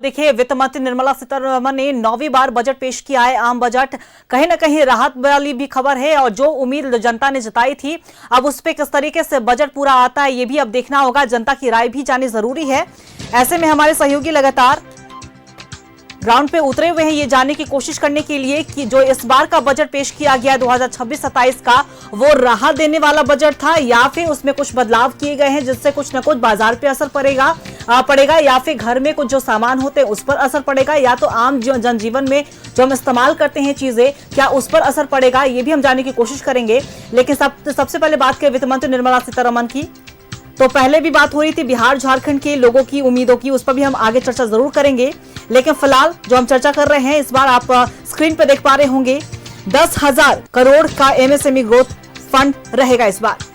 देखिए, वित्त मंत्री निर्मला सीतारमण ने 9वीं बार बजट पेश किया है। आम बजट कहीं ना कहीं राहत वाली भी खबर है और जो उम्मीद जनता ने जताई थी, अब उस पे किस तरीके से बजट पूरा आता है ये भी अब देखना होगा। जनता की राय भी जानी जरूरी है। ऐसे में हमारे सहयोगी लगातार ग्राउंड पे उतरे हुए हैं ये जानने की कोशिश करने के लिए कि जो इस बार का बजट पेश किया गया 2026-27 का, वो राहत देने वाला बजट था या फिर उसमें कुछ बदलाव किए गए हैं जिससे कुछ न कुछ बाजार पे असर पड़ेगा या फिर घर में कुछ जो सामान होते हैं उस पर असर पड़ेगा, या तो आम जनजीवन में जो हम इस्तेमाल करते हैं चीजें, क्या उस पर असर पड़ेगा, ये भी हम जानने की कोशिश करेंगे। लेकिन सबसे पहले बात करें वित्त मंत्री निर्मला सीतारमण की, तो पहले भी बात हो रही थी बिहार झारखंड के लोगों की उम्मीदों की, उस पर भी हम आगे चर्चा जरूर करेंगे। लेकिन फिलहाल जो हम चर्चा कर रहे हैं, इस बार आप स्क्रीन पर देख पा रहे होंगे 10,000 करोड़ का एमएसएमई ग्रोथ फंड रहेगा इस बार।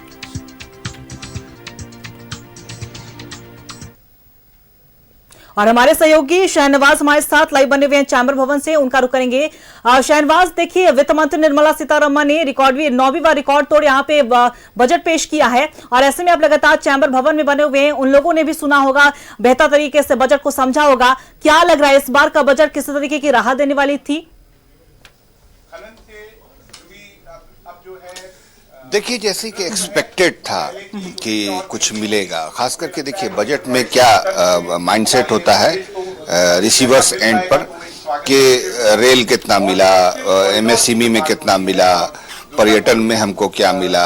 और हमारे सहयोगी शहनवाज हमारे साथ लाइव बने हुए हैं चैंबर भवन से, उनका रुख करेंगे। शहनवाज, देखिए, वित्त मंत्री निर्मला सीतारमण ने 9वीं बार रिकॉर्ड तोड़ यहाँ पे बजट पेश किया है और ऐसे में आप लगातार चैंबर भवन में बने हुए हैं, उन लोगों ने भी सुना होगा, बेहतर तरीके से बजट को समझा होगा। क्या लग रहा है इस बार का बजट किस तरीके की राहत देने वाली थी? देखिए, जैसे कि एक्सपेक्टेड था कि कुछ मिलेगा, खास करके देखिए बजट में क्या माइंडसेट होता है रिसीवर्स एंड पर कि रेल कितना मिला, एमएसएमई में कितना मिला, पर्यटन में हमको क्या मिला,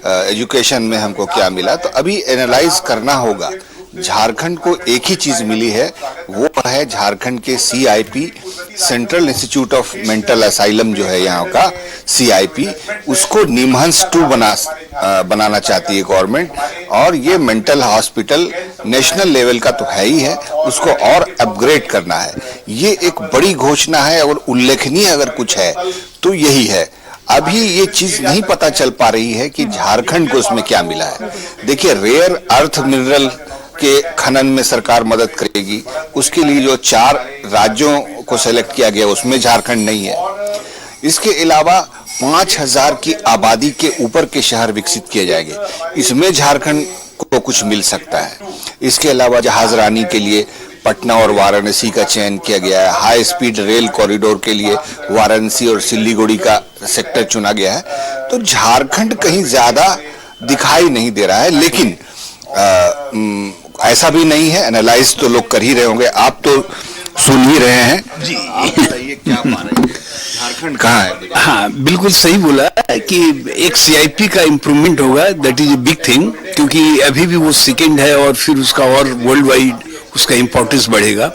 एजुकेशन में हमको क्या मिला। तो अभी एनालाइज करना होगा। झारखंड को एक ही चीज मिली है, वो है झारखंड के CIP, central institute of mental asylum जो है यहाँ का सीआईपी, उसको निमहंस 2 बनाना चाहती है गवर्नमेंट। और ये मेंटल हॉस्पिटल नेशनल लेवल का तो है ही है, उसको और अपग्रेड करना है। ये एक बड़ी घोषणा है और उल्लेखनीय अगर कुछ है तो यही है। अभी ये चीज नहीं पता चल पा रही है कि झारखंड को उसमें क्या मिला है। देखिए, रेयर अर्थ मिनरल के खनन में सरकार मदद करेगी, उसके लिए जो 4 राज्यों को सेलेक्ट किया गया उसमें झारखंड नहीं है। इसके अलावा 5,000 की आबादी के ऊपर के शहर विकसित किए जाएंगे, इसमें झारखंड को कुछ मिल सकता है। इसके अलावा जहाजरानी के लिए पटना और वाराणसी का चयन किया गया है। हाई स्पीड रेल कॉरिडोर के लिए वाराणसी और सिलीगुड़ी का सेक्टर चुना गया है। तो झारखंड कहीं ज्यादा दिखाई नहीं दे रहा है, लेकिन ऐसा भी नहीं है, एनालाइज तो लोग कर ही रहे होंगे, आप तो सुन ही रहे हैं जी। आप बताइए क्या माने, झारखंड कहाँ है? हाँ, बिल्कुल सही बोला कि एक सीआईपी का इम्प्रूवमेंट होगा, that is a big thing, क्योंकि अभी भी वो सेकंड है और फिर उसका और वर्ल्ड वाइड उसका इम्पोर्टेंस बढ़ेगा।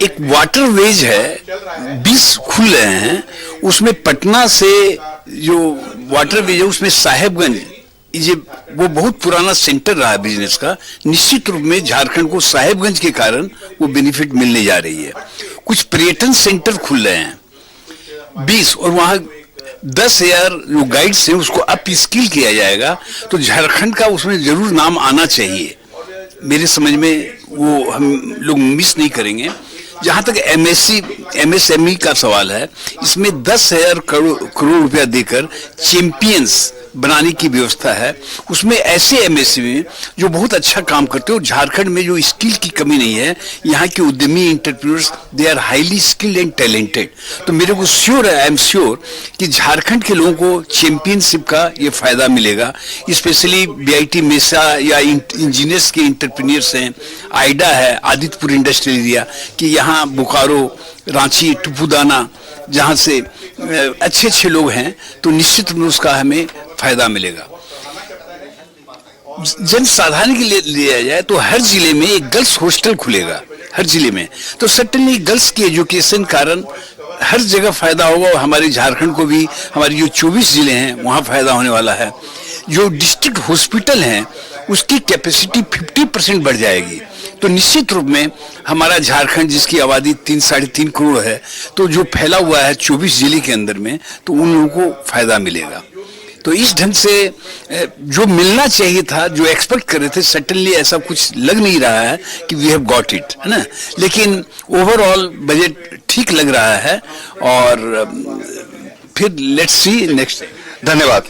एक वाटरवेज है, 20 खुल रहे हैं, उसमें पटना से जो वाटरवेज है उसमें साहेबगंज वो बहुत पुराना सेंटर रहा है बिजनेस का। निश्चित रूप में झारखंड को साहेबगंज के कारण वो बेनिफिट मिलने जा रही है। कुछ पर्यटन सेंटर खुल रहे हैं 20, और वहाँ 10,000 जो गाइड्स हैं उसको अप स्किल किया जाएगा, तो झारखंड का उसमें जरूर नाम आना चाहिए। मेरे समझ में वो हम लोग मिस नहीं करेंगे। जहां तक एमएसएमई का सवाल है, इसमें 10,000 करोड़ रुपया देकर चैंपियंस बनाने की व्यवस्था है। उसमें ऐसे एमएसएमई जो बहुत अच्छा काम करते हो, झारखंड में जो स्किल की कमी नहीं है, यहाँ के उद्यमी entrepreneurs they are highly skilled and talented. तो मेरे को श्योर है, आई एम श्योर कि झारखंड के लोगों को चैंपियनशिप का ये फायदा मिलेगा। स्पेशली बीआईटी मेसा या इंजीनियर्स के एंटरप्रेन्योर्स हैं, आइडा है, आदित्यपुर इंडस्ट्रियल एरिया, कि यहाँ बोकारो, रांची, टुपुदाना, जहाँ से अच्छे लोग हैं, तो निश्चित रूप में उसका हमें फायदा मिलेगा। जन साधारण के लिए लिया जाए तो हर जिले में एक गर्ल्स हॉस्टल खुलेगा, हर जिले में। तो सर्टेनली गर्ल्स की एजुकेशन कारण हर जगह फायदा होगा और हमारे झारखंड को भी, हमारी जो 24 जिले हैं वहाँ फायदा होने वाला है। जो डिस्ट्रिक्ट हॉस्पिटल हैं उसकी कैपेसिटी 50% बढ़ जाएगी। तो निश्चित रूप में हमारा झारखंड, जिसकी आबादी 3-3.5 करोड़ है, तो जो फैला हुआ है 24 जिले के अंदर में, तो उन लोगों को फायदा मिलेगा। तो इस ढंग से जो मिलना चाहिए था, जो एक्सपेक्ट कर रहे थे, सडनली ऐसा कुछ लग नहीं रहा है कि वी हैव गॉट इट, है ना। लेकिन ओवरऑल बजट ठीक लग रहा है और फिर लेट्स सी नेक्स्ट। धन्यवाद।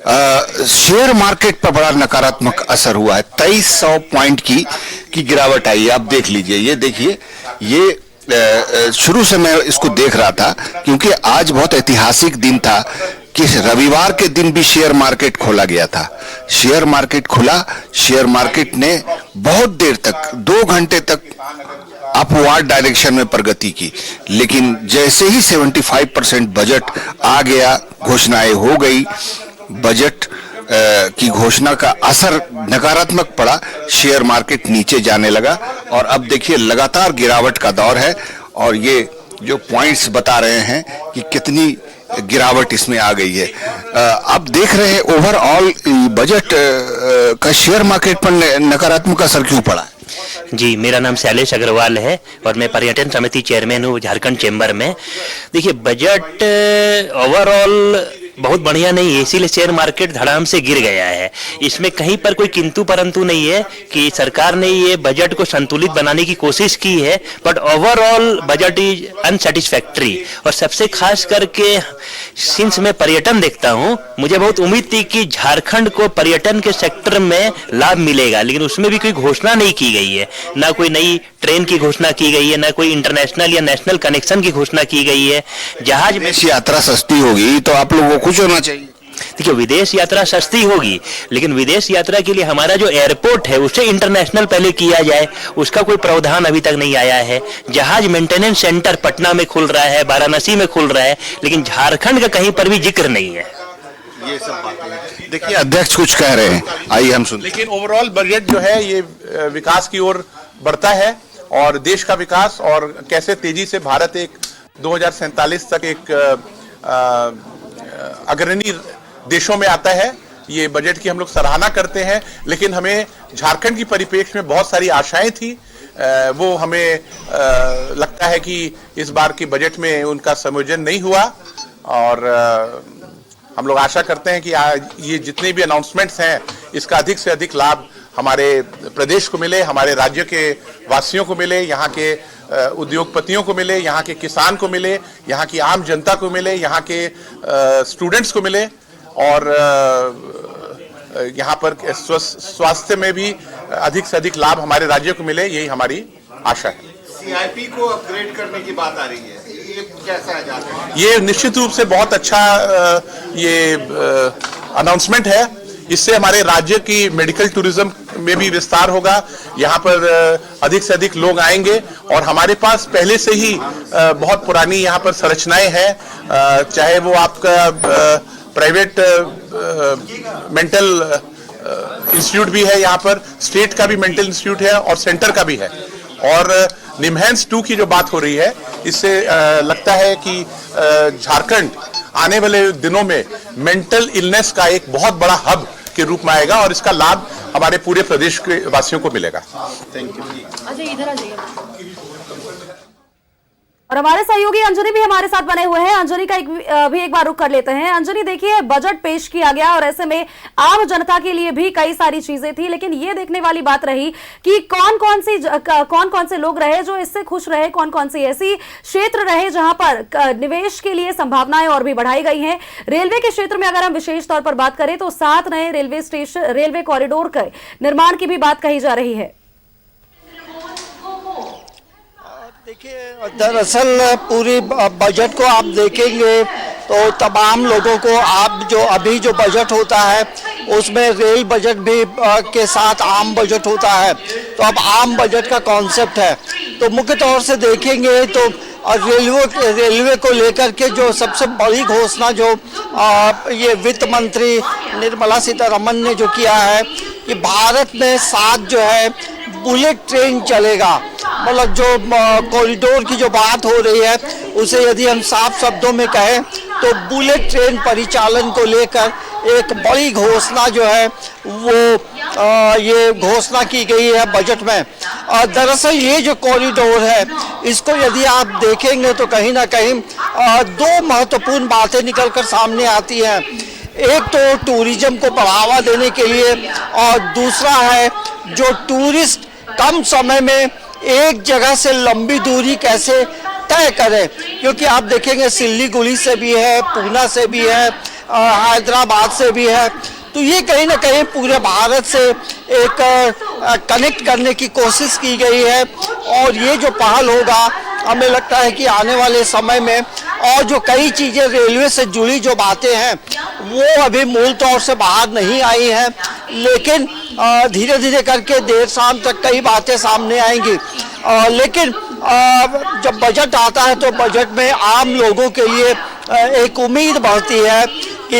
शेयर मार्केट पर बड़ा नकारात्मक असर हुआ है। 2300 पॉइंट की गिरावट आई है। आप देख लीजिए, ये देखिए, ये शुरू से मैं इसको देख रहा था क्योंकि आज बहुत ऐतिहासिक दिन था कि रविवार के दिन भी शेयर मार्केट खोला गया था। शेयर मार्केट खुला, शेयर मार्केट ने बहुत देर तक 2 घंटे तक अपवार्ड डायरेक्शन में प्रगति की, लेकिन जैसे ही 75% बजट आ गया, घोषणाएं हो गई, बजट की घोषणा का असर नकारात्मक पड़ा, शेयर मार्केट नीचे जाने लगा और अब देखिए लगातार गिरावट का दौर है। और ये जो पॉइंट्स बता रहे हैं कि कितनी गिरावट इसमें आ गई है। आप देख रहे हैं ओवरऑल बजट का शेयर मार्केट पर नकारात्मक असर क्यों पड़ा है? जी, मेरा नाम शैलेश अग्रवाल है और मैं पर्यटन समिति चेयरमैन हूँ झारखंड चेंबर में। देखिए, बजट ओवरऑल बहुत बढ़िया नहीं है, इसीलिए शेयर मार्केट धड़ाम से गिर गया है। इसमें कहीं पर कोई किंतु परंतु नहीं है कि सरकार ने ये बजट को संतुलित बनाने की कोशिश की है, but overall budget is unsatisfactory. और सबसे खास करके सिंस मैं पर्यटन देखता हूँ, मुझे बहुत उम्मीद थी कि झारखंड को पर्यटन के सेक्टर में लाभ मिलेगा, लेकिन उसमें भी कोई घोषणा नहीं की गई है। ना कोई नई ट्रेन की घोषणा की गई है, ना कोई इंटरनेशनल या नेशनल कनेक्शन की घोषणा की गई है। जहाज में यात्रा सस्ती होगी तो आप लोगों को खुश होना चाहिए। देखिए, विदेश यात्रा सस्ती होगी, लेकिन विदेश यात्रा के लिए हमारा जो एयरपोर्ट है उसे इंटरनेशनल पहले किया जाए, उसका कोई प्रावधान अभी तक नहीं आया है। जहाज मेंटेनेंस सेंटर पटना में खुल रहा है, वाराणसी में खुल रहा है, लेकिन झारखंड का कहीं पर भी जिक्र नहीं है। ये सब बातें देखिए, अध्यक्ष कुछ कह रहे हैं, आइए हम सुनते हैं। लेकिन ओवरऑल बजट जो है ये विकास की ओर बढ़ता है और देश का विकास और कैसे तेजी से भारत एक 2047 तक एक अग्रणी देशों में आता है, ये बजट की हम लोग सराहना करते हैं। लेकिन हमें झारखंड की परिप्रेक्ष्य में बहुत सारी आशाएं थी, वो हमें लगता है कि इस बार के बजट में उनका संयोजन नहीं हुआ और हम लोग आशा करते हैं कि ये जितने भी अनाउंसमेंट्स हैं इसका अधिक से अधिक लाभ हमारे प्रदेश को मिले, हमारे राज्य के वासियों को मिले, यहाँ के उद्योगपतियों को मिले, यहाँ के किसान को मिले, यहाँ की आम जनता को मिले, यहाँ के स्टूडेंट्स को मिले और यहाँ पर स्वास्थ्य में भी अधिक से अधिक लाभ हमारे राज्य को मिले, यही हमारी आशा है। सीआईपी को अपग्रेड करने की बात आ रही है, ये कैसा है? ये निश्चित रूप से बहुत अच्छा ये अनाउंसमेंट है। इससे हमारे राज्य की मेडिकल टूरिज्म में भी विस्तार होगा, यहाँ पर अधिक से अधिक लोग आएंगे और हमारे पास पहले से ही बहुत पुरानी यहाँ पर संरचनाएं हैं, चाहे वो आपका प्राइवेट मेंटल इंस्टीट्यूट भी है, यहाँ पर स्टेट का भी मेंटल इंस्टीट्यूट है और सेंटर का भी है। और निमहैंस 2 की जो बात हो रही है, इससे लगता है कि झारखंड आने वाले दिनों में मेंटल इलनेस का एक बहुत बड़ा हब के रूप में आएगा और इसका लाभ हमारे पूरे प्रदेश के वासियों को मिलेगा। Thank you. अजय इधर आ जाइए। और हमारे सहयोगी अंजनी भी हमारे साथ बने हुए हैं। अंजनी का एक बार रुख कर लेते हैं। अंजनी, देखिए, बजट पेश किया गया और ऐसे में आम जनता के लिए भी कई सारी चीजें थी, लेकिन ये देखने वाली बात रही कि कौन कौन से लोग रहे जो इससे खुश रहे, कौन कौन से ऐसी क्षेत्र रहे जहां पर निवेश के लिए संभावनाएं और भी बढ़ाई गई हैं। रेलवे के क्षेत्र में अगर हम विशेष तौर पर बात करें तो 7 नए रेलवे कॉरिडोर के निर्माण की भी बात कही जा रही है। देखिए, दरअसल पूरी बजट को आप देखेंगे तो तमाम लोगों को आप अभी जो बजट होता है उसमें रेल बजट भी के साथ आम बजट होता है, तो अब आम बजट का कॉन्सेप्ट है। तो मुख्य तौर से देखेंगे तो रेलवे को लेकर के जो सबसे बड़ी घोषणा जो ये वित्त मंत्री निर्मला सीतारमन ने जो किया है कि भारत में 7 जो है बुलेट ट्रेन चलेगा। मतलब जो कॉरिडोर की जो बात हो रही है उसे यदि हम साफ शब्दों में कहें तो बुलेट ट्रेन परिचालन को लेकर एक बड़ी घोषणा जो है वो ये घोषणा की गई है बजट में। दरअसल ये जो कॉरिडोर है इसको यदि आप देखेंगे तो कहीं ना कहीं 2 महत्वपूर्ण बातें निकलकर सामने आती हैं। एक तो टूरिज्म को बढ़ावा देने के लिए और दूसरा है जो टूरिस्ट कम समय में एक जगह से लंबी दूरी कैसे तय करें, क्योंकि आप देखेंगे सिल्लीगुड़ी से भी है, पूना से भी है, हैदराबाद से भी है। तो ये कहीं ना कहीं पूरे भारत से एक कनेक्ट करने की कोशिश की गई है और ये जो पहल होगा हमें लगता है कि आने वाले समय में और जो कई चीज़ें रेलवे से जुड़ी जो बातें हैं वो अभी मूल तौर से बाहर नहीं आई हैं, लेकिन धीरे धीरे करके देर शाम तक कई बातें सामने आएंगी। लेकिन जब बजट आता है तो बजट में आम लोगों के लिए एक उम्मीद बढ़ती है कि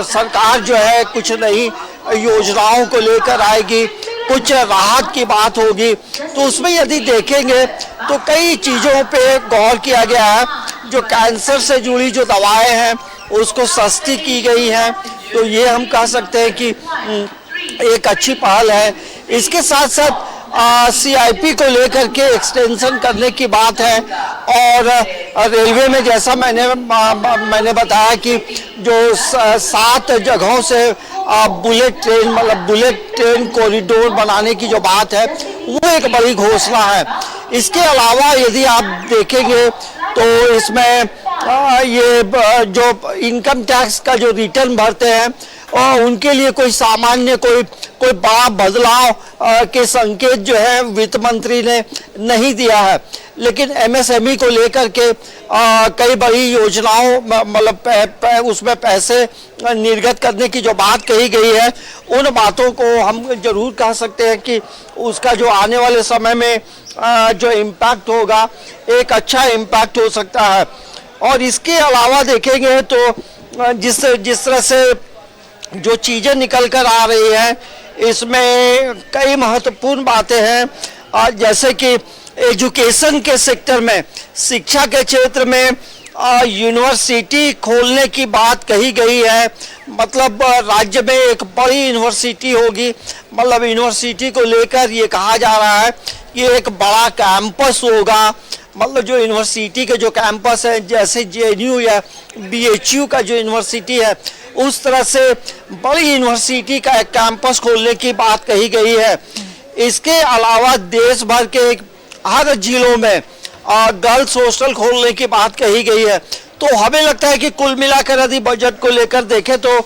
सरकार जो है कुछ नई योजनाओं को लेकर आएगी, कुछ राहत की बात होगी। तो उसमें यदि देखेंगे तो कई चीज़ों पे गौर किया गया है। जो कैंसर से जुड़ी जो दवाएं हैं उसको सस्ती की गई है, तो ये हम कह सकते हैं कि एक अच्छी पहल है। इसके साथ साथ CIP को लेकर के एक्सटेंशन करने की बात है और रेलवे में जैसा मैंने बताया कि जो 7 जगहों से बुलेट ट्रेन कॉरिडोर बनाने की जो बात है वो एक बड़ी घोषणा है। इसके अलावा यदि आप देखेंगे तो इसमें ये जो इनकम टैक्स का जो रिटर्न भरते हैं और उनके लिए कोई सामान्य कोई बड़ा बदलाव के संकेत जो है वित्त मंत्री ने नहीं दिया है, लेकिन MSME को लेकर के कई बड़ी योजनाओं मतलब उसमें पैसे निर्गत करने की जो बात कही गई है उन बातों को हम जरूर कह सकते हैं कि उसका जो आने वाले समय में जो इम्पैक्ट होगा एक अच्छा इम्पैक्ट हो सकता है। और इसके अलावा देखेंगे तो जिस तरह से जो चीज़ें निकल कर आ रही हैं इसमें कई महत्वपूर्ण बातें हैं, जैसे कि एजुकेशन के सेक्टर में, शिक्षा के क्षेत्र में यूनिवर्सिटी खोलने की बात कही गई है। मतलब राज्य में एक बड़ी यूनिवर्सिटी होगी, मतलब यूनिवर्सिटी को लेकर ये कहा जा रहा है कि एक बड़ा कैंपस होगा। मतलब जो यूनिवर्सिटी के जो कैंपस है जैसे JNU या BHU का जो यूनिवर्सिटी है उस तरह से बड़ी यूनिवर्सिटी का एक कैंपस खोलने की बात कही गई है। इसके अलावा देश भर के हर जिलों में गर्ल्स हॉस्टल खोलने की बात कही गई है। तो हमें लगता है कि कुल मिलाकर यदि बजट को लेकर देखें तो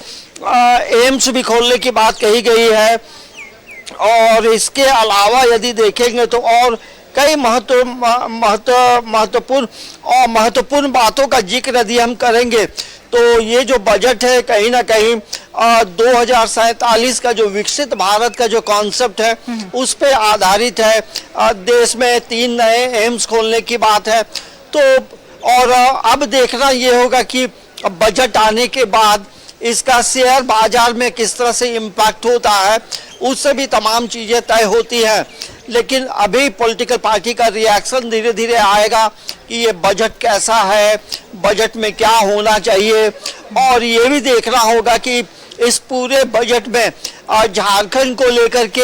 एम्स भी खोलने की बात कही गई है। और इसके अलावा यदि देखेंगे तो और कई महत्वपूर्ण बातों का जिक्र यदि हम करेंगे तो ये जो बजट है कहीं ना कहीं 2047 का जो विकसित भारत का जो कॉन्सेप्ट है उस पे आधारित है। देश में 3 नए एम्स खोलने की बात है। तो और अब देखना ये होगा कि बजट आने के बाद इसका शेयर बाजार में किस तरह से इम्पैक्ट होता है, उससे भी तमाम चीज़ें तय होती हैं। लेकिन अभी पॉलिटिकल पार्टी का रिएक्शन धीरे धीरे आएगा कि ये बजट कैसा है, बजट में क्या होना चाहिए। और ये भी देखना होगा कि इस पूरे बजट में झारखंड को लेकर के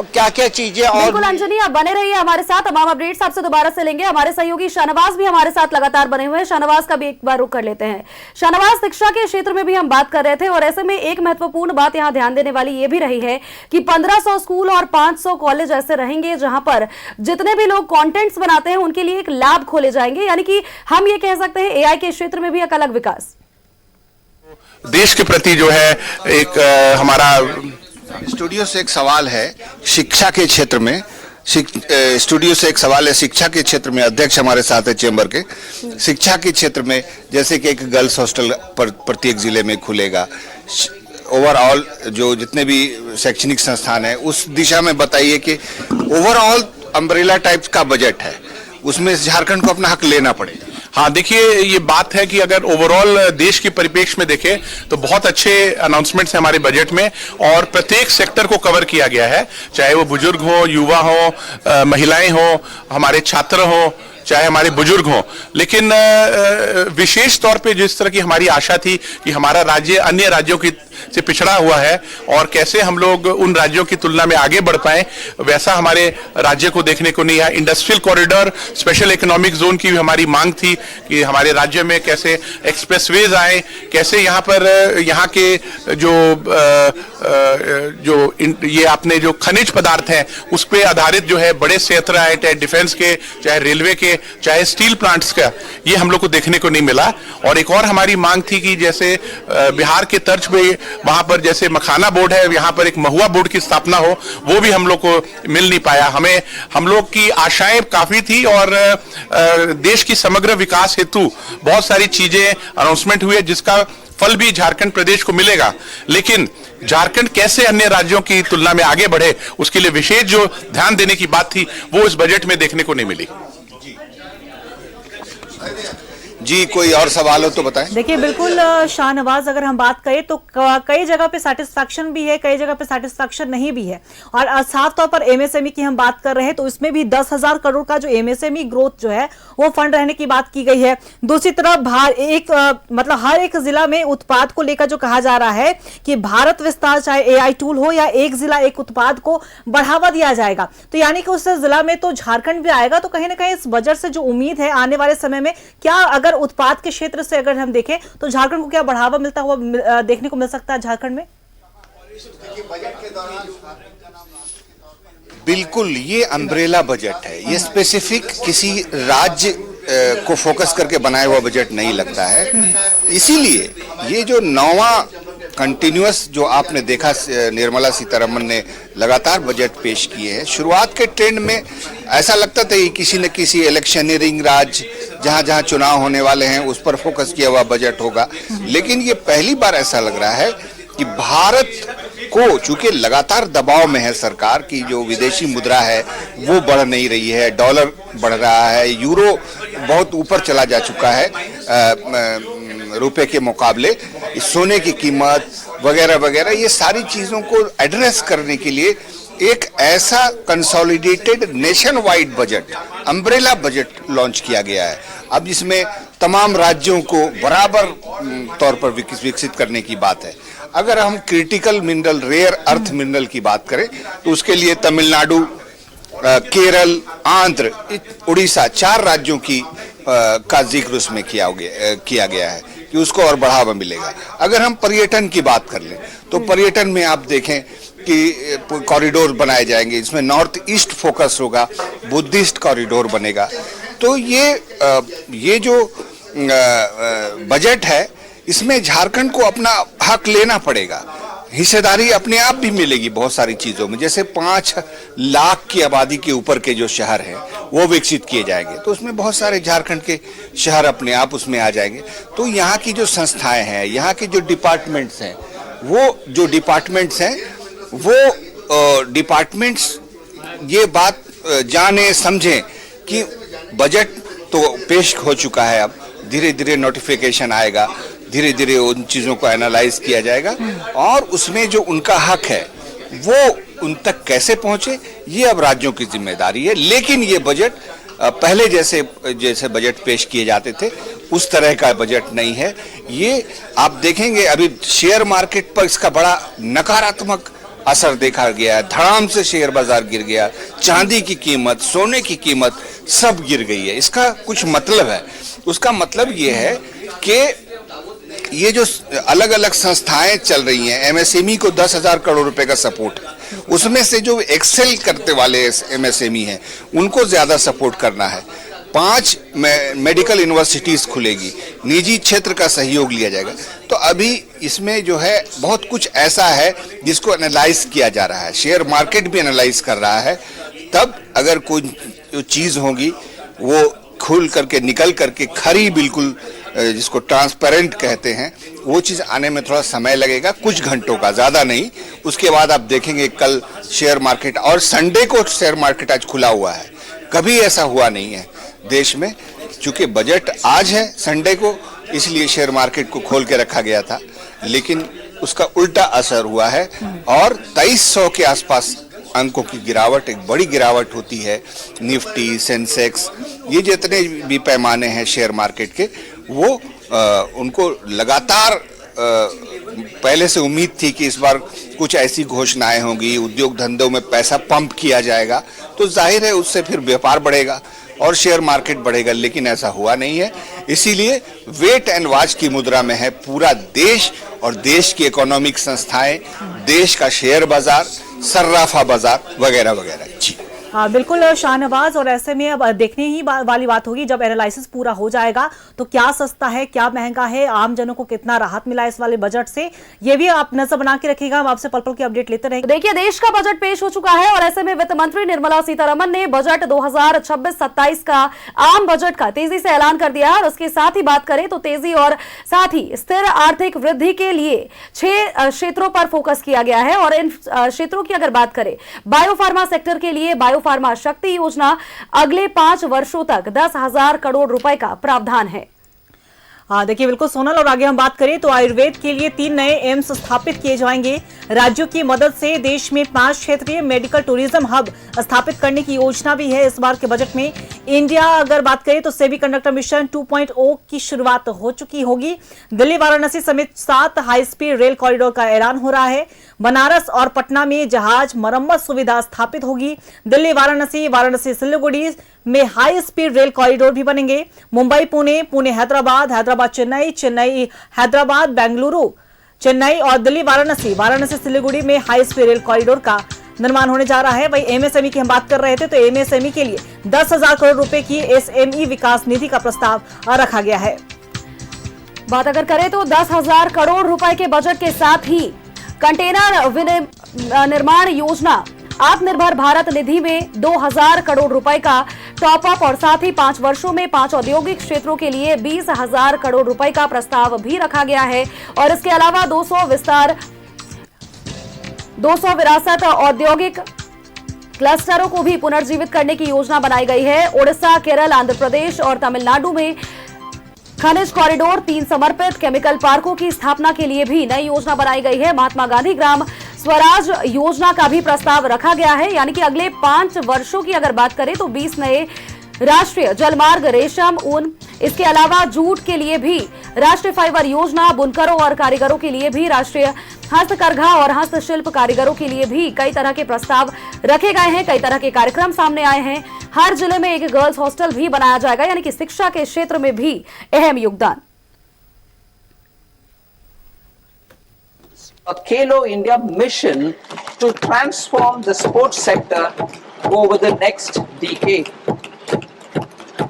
क्या क्या चीजें। और बिल्कुल अंजनी, आप बने रहिए हमारे साथ, तमाम अपडेट्स आपसे दोबारा से लेंगे। हमारे सहयोगी शाहनवाज भी हमारे साथ लगातार बने हुए हैं, शाहनवाज का भी एक बार रुख कर लेते हैं। शाहनवाज, शिक्षा के क्षेत्र में भी हम बात कर रहे थे और ऐसे में एक महत्वपूर्ण बात यहाँ ध्यान देने वाली ये भी रही है कि 1500 स्कूल और 500 कॉलेज ऐसे रहेंगे जहां पर जितने भी लोग कॉन्टेंट्स बनाते हैं उनके लिए एक लैब खोले जाएंगे, यानी कि हम ये कह सकते हैं AI के क्षेत्र में भी एक अलग विकास। देश के प्रति जो है एक हमारा स्टूडियो से एक सवाल है शिक्षा के क्षेत्र में, स्टूडियो से एक सवाल है शिक्षा के क्षेत्र में। अध्यक्ष हमारे साथ है चेंबर के। शिक्षा के क्षेत्र में जैसे कि एक गर्ल्स हॉस्टल प्रत्येक जिले में खुलेगा, ओवरऑल जो जितने भी शैक्षणिक संस्थान है उस दिशा में बताइए कि ओवरऑल अम्ब्रेला टाइप का बजट है, उसमें झारखंड को अपना हक लेना पड़ेगा। हाँ, देखिए ये बात है कि अगर ओवरऑल देश की परिप्रेक्ष्य में देखें तो बहुत अच्छे अनाउंसमेंट्स हैं हमारे बजट में और प्रत्येक सेक्टर को कवर किया गया है, चाहे वो बुजुर्ग हो, युवा हो, महिलाएं हो, हमारे छात्र हो, चाहे हमारे बुजुर्ग हों। लेकिन विशेष तौर पे जिस तरह की हमारी आशा थी कि हमारा राज्य अन्य राज्यों की से पिछड़ा हुआ है और कैसे हम लोग उन राज्यों की तुलना में आगे बढ़ पाए, वैसा हमारे राज्य को देखने को नहीं है। Industrial corridor, special economic zone की भी हमारी मांग थी कि हमारे राज्य में कैसे एक्सप्रेसवेज आए, कैसे यहाँ पर यहाँ के जो ये आपने जो खनिज पदार्थ हैं उस पे आधारित जो है बड़े क्षेत्र आए, चाहे डिफेंस के, चाहे रेलवे के, चाहे स्टील प्लांट्स का, ये हम लोग को देखने को नहीं मिला। और एक और हमारी मांग थी कि जैसे बिहार के तर्ज पे वहां पर जैसे मखाना बोर्ड है, यहाँ पर एक महुआ बोर्ड की स्थापना हो, वो भी हम लोग को मिल नहीं पाया। हम लोग की आशाएं काफी थी और देश की समग्र विकास हेतु बहुत सारी चीजें अनाउंसमेंट हुई है जिसका फल भी झारखंड प्रदेश को मिलेगा, लेकिन झारखंड कैसे अन्य राज्यों की तुलना में आगे बढ़े उसके लिए विशेष जो ध्यान देने की बात थी वो इस बजट में देखने को नहीं मिली। जी, कोई और सवाल हो तो बताएं। देखिए बिल्कुल शाहनवाज, अगर हम बात करें तो कई जगह पे सेटिस्फैक्शन भी है, कई जगह पे सेटिस्फैक्शन नहीं भी है। और साफ तौर पर एमएसएमई की हम बात कर रहे हैं तो इसमें भी 10,000 करोड़ का जो एमएसएमई ग्रोथ जो है वो फंड रहने की बात की गई है। दूसरी तरफ मतलब हर एक जिला में उत्पाद को लेकर जो कहा जा रहा है कि भारत विस्तार चाहे एआई टूल हो या एक जिला एक उत्पाद को बढ़ावा दिया जाएगा, तो यानी कि उस जिला में तो झारखंड भी आएगा। तो कहीं ना कहीं इस बजट से जो उम्मीद है आने वाले समय में, क्या अगर उत्पाद के क्षेत्र से अगर हम देखें तो झारखंड को क्या बढ़ावा मिलता हुआ देखने को मिल सकता है झारखंड में? बिल्कुल, ये अम्ब्रेला बजट है, ये स्पेसिफिक किसी राज्य को फोकस करके बनाया हुआ बजट नहीं लगता है। इसीलिए ये जो नौवां कंटिन्यूअस जो आपने देखा, निर्मला सीतारमण ने लगातार बजट पेश किए हैं। शुरुआत के ट्रेंड में ऐसा लगता था कि किसी न किसी इलेक्शनरिंग राज्य जहां जहां चुनाव होने वाले हैं उस पर फोकस किया हुआ बजट होगा, लेकिन ये पहली बार ऐसा लग रहा है कि भारत को, चूंकि लगातार दबाव में है सरकार की, जो विदेशी मुद्रा है वो बढ़ नहीं रही है, डॉलर बढ़ रहा है, यूरो बहुत ऊपर चला जा चुका है रुपए के मुकाबले, सोने की कीमत वगैरह वगैरह, ये सारी चीजों को एड्रेस करने के लिए एक ऐसा consolidated nation wide budget, umbrella budget launch किया गया है। अब जिसमें तमाम राज्यों को बराबर तौर पर विकसित करने की बात है। अगर हम critical mineral, rare earth mineral की बात करें तो उसके लिए तमिलनाडु, केरल, आंध्र, उड़ीसा, 4 राज्यों की का जिक्र उसमें किया गया है कि उसको और बढ़ावा मिलेगा। अगर हम पर्यटन की बात कर लें तो पर्यटन में आप देखें कि कॉरिडोर बनाए जाएंगे, इसमें नॉर्थ ईस्ट फोकस होगा, बुद्धिस्ट कॉरिडोर बनेगा। तो ये जो बजट है इसमें झारखंड को अपना हक लेना पड़ेगा, हिस्सेदारी अपने आप भी मिलेगी बहुत सारी चीजों में। जैसे 5 लाख की आबादी के ऊपर के जो शहर हैं वो विकसित किए जाएंगे, तो उसमें बहुत सारे झारखंड के शहर अपने आप उसमें आ जाएंगे। तो यहाँ की जो संस्थाएं हैं, यहाँ के जो डिपार्टमेंट्स हैं, वो डिपार्टमेंट्स ये बात जाने समझें कि बजट तो पेश हो चुका है, अब धीरे धीरे नोटिफिकेशन आएगा, धीरे धीरे उन चीज़ों को एनालाइज किया जाएगा और उसमें जो उनका हक है वो उन तक कैसे पहुंचे, ये अब राज्यों की जिम्मेदारी है। लेकिन ये बजट पहले जैसे बजट पेश किए जाते थे उस तरह का बजट नहीं है। ये आप देखेंगे अभी शेयर मार्केट पर इसका बड़ा नकारात्मक असर देखा गया है। धड़ाम से शेयर बाजार गिर गया, चांदी की कीमत, सोने की कीमत सब गिर गई है। इसका कुछ मतलब है, उसका मतलब ये है कि ये जो अलग अलग संस्थाएं चल रही हैं, एमएसएमई को 10,000 करोड़ रुपए का सपोर्ट है, उसमें से जो एक्सेल करते वाले एमएसएमई हैं उनको ज्यादा सपोर्ट करना है। 5 मेडिकल यूनिवर्सिटीज खुलेगी, निजी क्षेत्र का सहयोग लिया जाएगा। तो अभी इसमें जो है बहुत कुछ ऐसा है जिसको एनालाइज किया जा रहा है, शेयर मार्केट भी एनालाइज कर रहा है। तब अगर कोई जो चीज होगी वो खुल करके निकल करके खरी, बिल्कुल जिसको ट्रांसपेरेंट कहते हैं, वो चीज़ आने में थोड़ा समय लगेगा, कुछ घंटों का, ज़्यादा नहीं। उसके बाद आप देखेंगे कल शेयर मार्केट, और संडे को शेयर मार्केट आज खुला हुआ है, कभी ऐसा हुआ नहीं है देश में। चूंकि बजट आज है संडे को, इसलिए शेयर मार्केट को खोल के रखा गया था, लेकिन उसका उल्टा असर हुआ है और 2300 के आसपास अंकों की गिरावट, एक बड़ी गिरावट होती है। निफ्टी, सेंसेक्स, ये जितने भी पैमाने हैं शेयर मार्केट के, वो उनको लगातार पहले से उम्मीद थी कि इस बार कुछ ऐसी घोषणाएं होंगी, उद्योग धंधों में पैसा पंप किया जाएगा, तो जाहिर है उससे फिर व्यापार बढ़ेगा और शेयर मार्केट बढ़ेगा, लेकिन ऐसा हुआ नहीं है। इसीलिए वेट एंड वॉच की मुद्रा में है पूरा देश और देश की इकोनॉमिक संस्थाएं, देश का शेयर बाजार, सर्राफा बाजार वगैरह वगैरह। जी बिल्कुल शाहनवाज, और ऐसे में अब देखने ही वाली बात होगी जब एनालिसिस पूरा हो जाएगा तो क्या सस्ता है, क्या महंगा है, आम जनों को कितना राहत मिला इस वाले बजट से, ये भी आप नजर बना के रखिएगा। हम आपसे पल पल की अपडेट लेते रहेंगे। देखिए, देश का बजट पेश हो चुका है और ऐसे में वित्त मंत्री निर्मला सीतारमण ने बजट 2026-27 का आम बजट का तेजी से ऐलान कर दिया है। और उसके साथ ही बात करें तो तेजी और साथ ही स्थिर आर्थिक वृद्धि के लिए 6 क्षेत्रों पर फोकस किया गया है। और इन क्षेत्रों की अगर बात करें, बायोफार्मा सेक्टर के लिए बायोफार्मा शक्ति योजना अगले 5 वर्षों तक 10,000 करोड़ रुपए का प्रावधान है। देखिए बिल्कुल सोनल, और आगे हम बात करें तो आयुर्वेद के लिए 3 नए एम्स स्थापित किए जाएंगे। राज्यों की मदद से देश में 5 क्षेत्रीय मेडिकल टूरिज्म हब स्थापित करने की योजना भी है इस बार के बजट में। इंडिया अगर बात करें तो सेमीकंडक्टर मिशन 2.0 की शुरुआत हो चुकी होगी। दिल्ली वाराणसी समेत 7 हाई स्पीड रेल कॉरिडोर का ऐलान हो रहा है। बनारस और पटना में जहाज मरम्मत सुविधा स्थापित होगी। दिल्ली वाराणसी, वाराणसी सिलीगुड़ी में हाई स्पीड रेल कॉरिडोर भी बनेंगे। मुंबई पुणे, पुणे हैदराबाद, हैदराबाद चेन्नई, चेन्नई हैदराबाद, बेंगलुरु चेन्नई और दिल्ली वाराणसी, वाराणसी सिलीगुड़ी में हाई स्पीड रेल कॉरिडोर का निर्माण होने जा रहा है। वही एमएसएमई की हम बात कर रहे थे तो एमएसएमई के लिए 10,000 करोड़ रुपए की एसएमई विकास निधि का प्रस्ताव रखा गया है। बात अगर करें तो 10,000 करोड़ रुपए के बजट के साथ ही कंटेनर निर्माण योजना आत्मनिर्भर भारत निधि में 2,000 करोड़ रुपए का टॉप अप और साथ ही 5 वर्षों में 5 औद्योगिक क्षेत्रों के लिए 20,000 करोड़ रुपए का प्रस्ताव भी रखा गया है। और इसके अलावा 200 विरासत औद्योगिक क्लस्टरों को भी पुनर्जीवित करने की योजना बनाई गई है। ओडिशा, केरल, आंध्र प्रदेश और तमिलनाडु में खनिज कॉरिडोर, 3 समर्पित केमिकल पार्कों की स्थापना के लिए भी नई योजना बनाई गई है। महात्मा गांधी ग्राम स्वराज योजना का भी प्रस्ताव रखा गया है। यानी कि अगले 5 वर्षों की अगर बात करें तो 20 नए राष्ट्रीय जलमार्ग, रेशम, ऊन, इसके अलावा जूट के लिए भी राष्ट्रीय फाइबर योजना, बुनकरों और कारीगरों के लिए भी राष्ट्रीय हस्तकरघा और हस्तशिल्प कारीगरों के लिए भी कई तरह के प्रस्ताव रखे गए हैं। कई तरह के कार्यक्रम सामने आए हैं। हर जिले में एक गर्ल्स हॉस्टल भी बनाया जाएगा, यानी कि शिक्षा के क्षेत्र में भी अहम योगदान। A Khelo India mission to transform the sports sector over the next decade.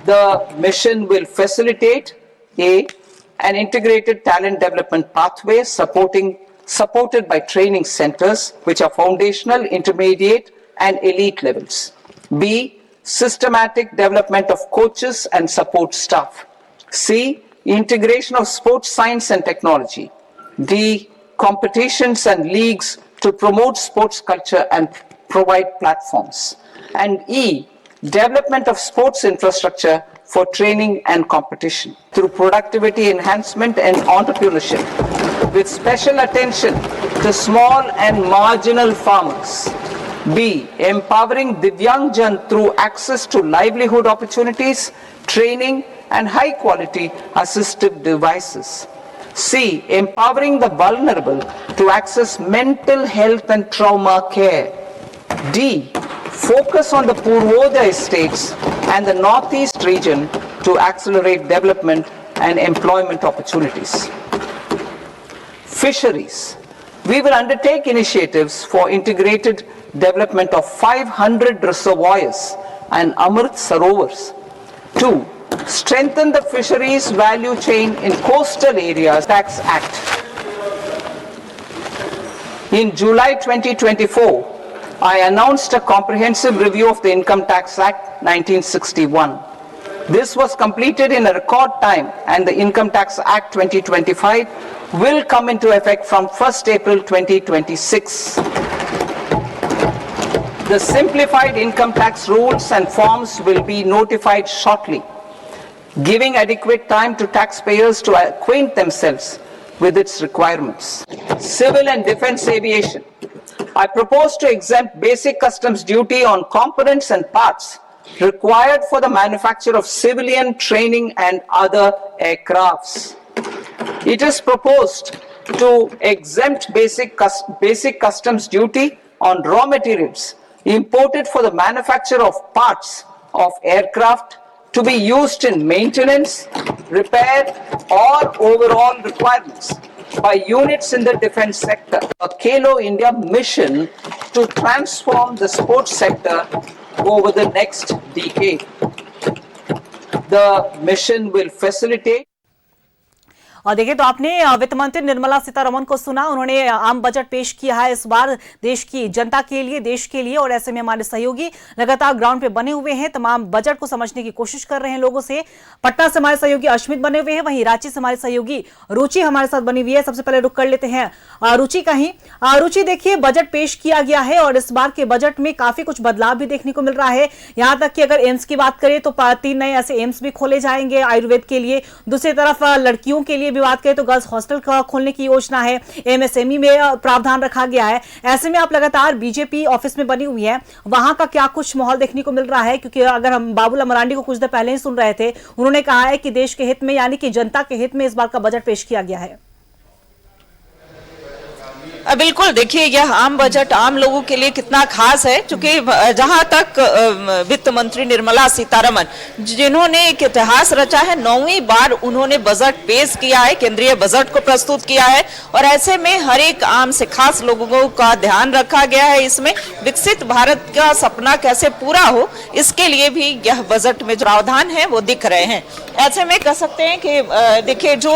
The mission will facilitate an integrated talent development pathway supported by training centers which are foundational, intermediate and elite levels. B, systematic development of coaches and support staff. C, integration of sports science and technology. D, competitions and leagues to promote sports culture and provide platforms. And E, development of sports infrastructure for training and competition through productivity enhancement and entrepreneurship with special attention to small and marginal farmers. B, empowering Divyangjan through access to livelihood opportunities, training and high quality assistive devices. C, empowering the vulnerable to access mental health and trauma care. D, focus on the Purvodaya states and the Northeast region to accelerate development and employment opportunities. Fisheries. We will undertake initiatives for integrated development of 500 reservoirs and Amrit Sarovars. 2, strengthen the fisheries value chain in coastal areas. Tax Act. In July 2024, I announced a comprehensive review of the Income Tax Act 1961. This was completed in a record time and the Income Tax Act 2025 will come into effect from 1st April 2026. The simplified income tax rules and forms will be notified shortly, giving adequate time to taxpayers to acquaint themselves with its requirements. Civil and defense aviation. I propose to exempt basic customs duty on components and parts required for the manufacture of civilian training and other aircrafts. It is proposed to exempt basic customs duty on raw materials imported for the manufacture of parts of aircraft to be used in maintenance, repair, or overall requirements by units in the defense sector. A Khelo India mission to transform the sports sector over the next decade. The mission will facilitate. और देखिए तो आपने वित्त मंत्री निर्मला सीतारमण को सुना, उन्होंने आम बजट पेश किया है इस बार देश की जनता के लिए, देश के लिए। और ऐसे में हमारे सहयोगी लगातार ग्राउंड पे बने हुए हैं, तमाम बजट को समझने की कोशिश कर रहे हैं लोगों से। पटना से हमारे सहयोगी अश्मित बने हुए हैं, वहीं रांची से हमारे सहयोगी रुचि हमारे साथ बनी हुई है। सबसे पहले रुक कर लेते हैं रुचि का ही। रुचि, देखिए बजट पेश किया गया है और इस बार के बजट में काफी कुछ बदलाव भी देखने को मिल रहा है। यहां तक कि अगर एम्स की बात करें तो 3 नए ऐसे एम्स भी खोले जाएंगे आयुर्वेद के लिए। दूसरी तरफ लड़कियों के लिए भी बात करें तो गर्ल्स हॉस्टल खोलने की योजना है, एमएसएमई में प्रावधान रखा गया है। ऐसे में आप लगातार बीजेपी ऑफिस में बनी हुई है, वहां का क्या कुछ माहौल देखने को मिल रहा है? क्योंकि अगर हम बाबूलाल मरांडी को कुछ देर पहले ही सुन रहे थे, उन्होंने कहा है कि देश के हित में यानी कि जनता के हित में इस बार का बजट पेश किया गया है। बिल्कुल, देखिए यह आम बजट आम लोगों के लिए कितना खास है, क्योंकि जहां तक वित्त मंत्री निर्मला सीतारमण जिन्होंने एक इतिहास रचा है, 9वीं बार उन्होंने बजट पेश किया है, केंद्रीय बजट को प्रस्तुत किया है। और ऐसे में हर एक आम से खास लोगों का ध्यान रखा गया है। इसमें विकसित भारत का सपना कैसे पूरा हो, इसके लिए भी यह बजट में जो प्रावधान है वो दिख रहे हैं। ऐसे में कह सकते हैं कि देखिए जो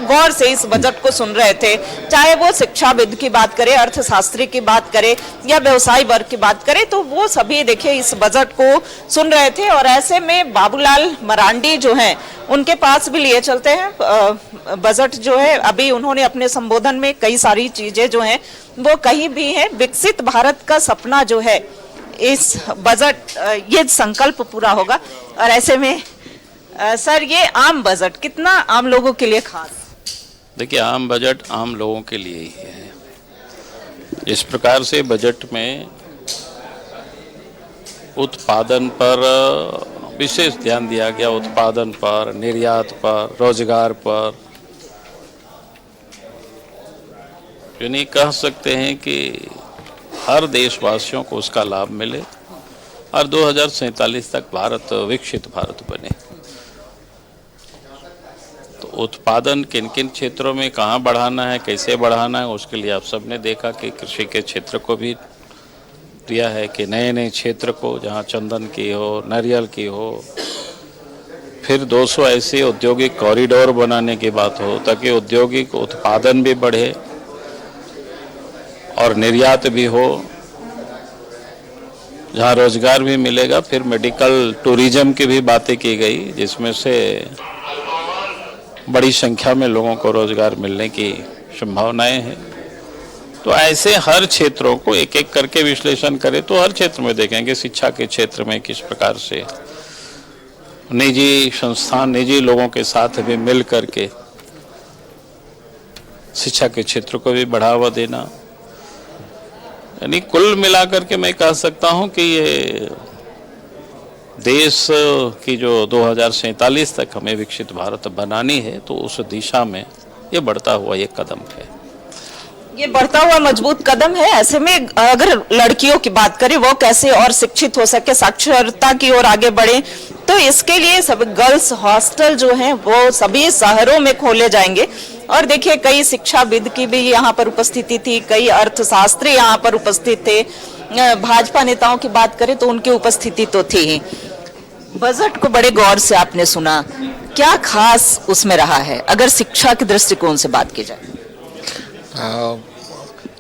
गौर से इस बजट को सुन रहे थे, चाहे वो शिक्षाविद की बात करें, अर्थशास्त्री की बात करें या व्यवसायी वर्ग की बात करें, तो वो सभी देखिए इस बजट को सुन रहे थे। और ऐसे में बाबूलाल मरांडी जो हैं उनके पास भी लिए चलते हैं। बजट जो है अभी उन्होंने अपने संबोधन में कई सारी चीजें जो हैं वो कही भी हैं। विकसित भारत का सपना जो है इस बजट ये संकल्प पूरा होगा। और ऐसे में सर ये आम बजट कितना आम लोगों के लिए खास? देखिए आम बजट आम लोगों के लिए ही है। इस प्रकार से बजट में उत्पादन पर विशेष ध्यान दिया गया, उत्पादन पर, निर्यात पर, रोजगार पर। यानी कह सकते हैं कि हर देशवासियों को उसका लाभ मिले और 2047 तक भारत विकसित भारत बने। तो उत्पादन किन किन क्षेत्रों में कहाँ बढ़ाना है, कैसे बढ़ाना है, उसके लिए आप सबने देखा कि कृषि के क्षेत्र को भी दिया है कि नए नए क्षेत्र को, जहाँ चंदन की हो, नारियल की हो, फिर 200 ऐसे औद्योगिक कॉरिडोर बनाने की बात हो ताकि औद्योगिक उत्पादन भी बढ़े और निर्यात भी हो, जहाँ रोजगार भी मिलेगा। फिर मेडिकल टूरिज्म की भी बातें की गई, जिसमें से बड़ी संख्या में लोगों को रोजगार मिलने की संभावनाएं हैं। तो ऐसे हर क्षेत्रों को एक एक करके विश्लेषण करें तो हर क्षेत्र में देखेंगे। शिक्षा के क्षेत्र में किस प्रकार से निजी संस्थान, निजी लोगों के साथ भी मिल करके शिक्षा के क्षेत्र को भी बढ़ावा देना, यानी कुल मिलाकर के मैं कह सकता हूं कि ये देश की जो 2047 तक हमें विकसित भारत बनानी है, तो उस दिशा में ये बढ़ता हुआ एक कदम है, ये बढ़ता हुआ मजबूत कदम है। ऐसे में अगर लड़कियों की बात करें वो कैसे और शिक्षित हो सके, साक्षरता की ओर आगे बढ़े, तो इसके लिए सब गर्ल्स हॉस्टल जो हैं वो सभी शहरों में खोले जाएंगे। और देखिए कई शिक्षाविद की भी यहाँ पर उपस्थिति थी, कई अर्थशास्त्री यहाँ पर उपस्थित थे, भाजपा नेताओं की बात करें तो उनकी उपस्थिति तो थी ही। बजट को बड़े गौर से आपने सुना, क्या खास उसमें रहा है अगर शिक्षा के दृष्टिकोण से बात की जाए?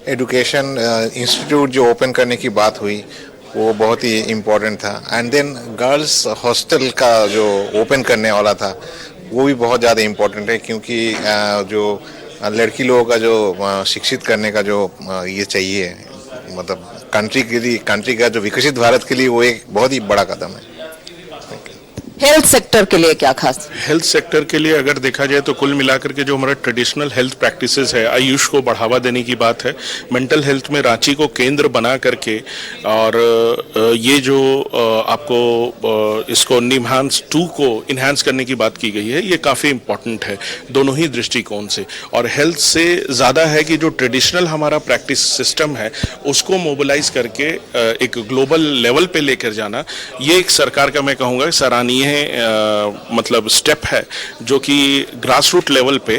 एजुकेशन इंस्टीट्यूट जो ओपन करने की बात हुई वो बहुत ही इम्पोर्टेंट था। एंड देन गर्ल्स हॉस्टल का जो ओपन करने वाला था वो भी बहुत ज़्यादा इम्पोर्टेंट है, क्योंकि जो लड़की लोगों का जो शिक्षित करने का जो ये चाहिए, मतलब कंट्री के लिए, कंट्री का जो विकसित भारत के लिए वो एक बहुत ही बड़ा कदम है। हेल्थ सेक्टर के लिए क्या खास? हेल्थ सेक्टर के लिए अगर देखा जाए तो कुल मिलाकर के जो हमारा ट्रेडिशनल हेल्थ प्रैक्टिसेस है, आयुष को बढ़ावा देने की बात है। मेंटल हेल्थ में रांची को केंद्र बना करके और ये जो आपको इसको निम्हांस 2 को इन्हांस करने की बात की गई है, ये काफ़ी इम्पोर्टेंट है दोनों ही दृष्टिकोण से। और हेल्थ से ज़्यादा है कि जो ट्रेडिशनल हमारा प्रैक्टिस सिस्टम है उसको मोबिलाइज करके एक ग्लोबल लेवल पे लेकर जाना, ये एक सरकार का मैं कहूँगा सराहनीय मतलब स्टेप है, जो कि ग्रास रूट लेवल पे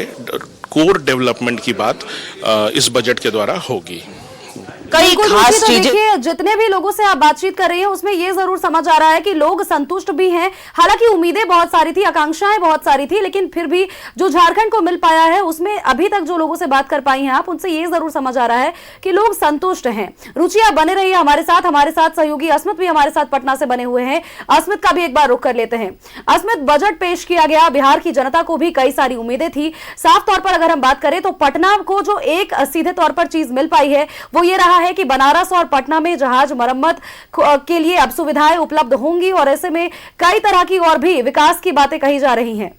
कोर डेवलपमेंट की बात इस बजट के द्वारा होगी। कई खास चीजें देखिए, जितने भी लोगों से आप बातचीत कर रही हैं उसमें ये जरूर समझ आ रहा है कि लोग संतुष्ट भी हैं। हालांकि उम्मीदें बहुत सारी थी, आकांक्षाएं बहुत सारी थी, लेकिन फिर भी जो झारखंड को मिल पाया है उसमें अभी तक जो लोगों से बात कर पाई हैं आप, उनसे ये जरूर समझ आ रहा है कि लोग संतुष्ट हैं। रुचि, आप बने रहिए हमारे साथ सहयोगी अस्मित भी हमारे साथ पटना से बने हुए हैं। अस्मित का भी एक बार रुख कर लेते हैं। अस्मित, बजट पेश किया गया, बिहार की जनता को भी कई सारी उम्मीदें थी। साफ तौर पर अगर हम बात करें तो पटना को जो एक सीधे तौर पर चीज मिल पाई है वो ये रहा है कि बनारस और पटना में जहाज मरम्मत के लिए अब सुविधाएं उपलब्ध होंगी और ऐसे में कई तरह की और भी विकास की बातें कही जा रही हैं।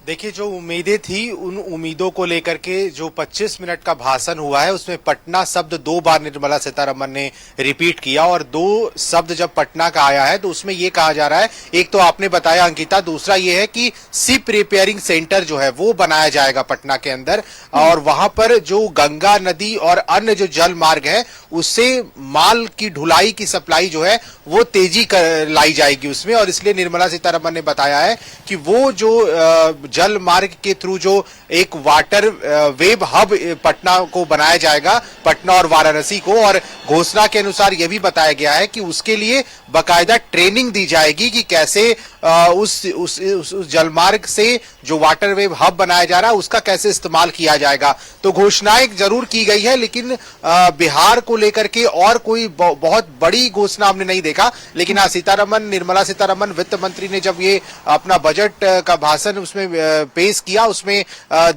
देखिए, जो उम्मीदें थी उन उम्मीदों को लेकर के जो 25 मिनट का भाषण हुआ है उसमें पटना शब्द 2 बार निर्मला सीतारमण ने रिपीट किया और 2 शब्द जब पटना का आया है तो उसमें ये कहा जा रहा है, एक तो आपने बताया अंकिता, दूसरा ये है कि शिप रिपेयरिंग सेंटर जो है वो बनाया जाएगा पटना के अंदर और वहां पर जो गंगा नदी और अन्य जो जल मार्ग है उससे माल की ढुलाई की सप्लाई जो है वो तेजी कर लाई जाएगी उसमें। और इसलिए निर्मला सीतारमण ने बताया है कि वो जो जल मार्ग के थ्रू जो एक वाटर वेब हब पटना को बनाया जाएगा, पटना और वाराणसी को, और घोषणा के अनुसार यह भी बताया गया है कि उसके लिए बकायदा ट्रेनिंग दी जाएगी कि कैसे उस जलमार्ग से जो वाटर वेब हब बनाया जा रहा है उसका कैसे इस्तेमाल किया जाएगा। तो घोषणाएं जरूर की गई है, लेकिन बिहार को लेकर के और कोई बहुत बड़ी घोषणा हमने नहीं देखा। लेकिन हाँ, निर्मला सीतारमण वित्त मंत्री ने जब ये अपना बजट का भाषण उसमें पेश किया उसमें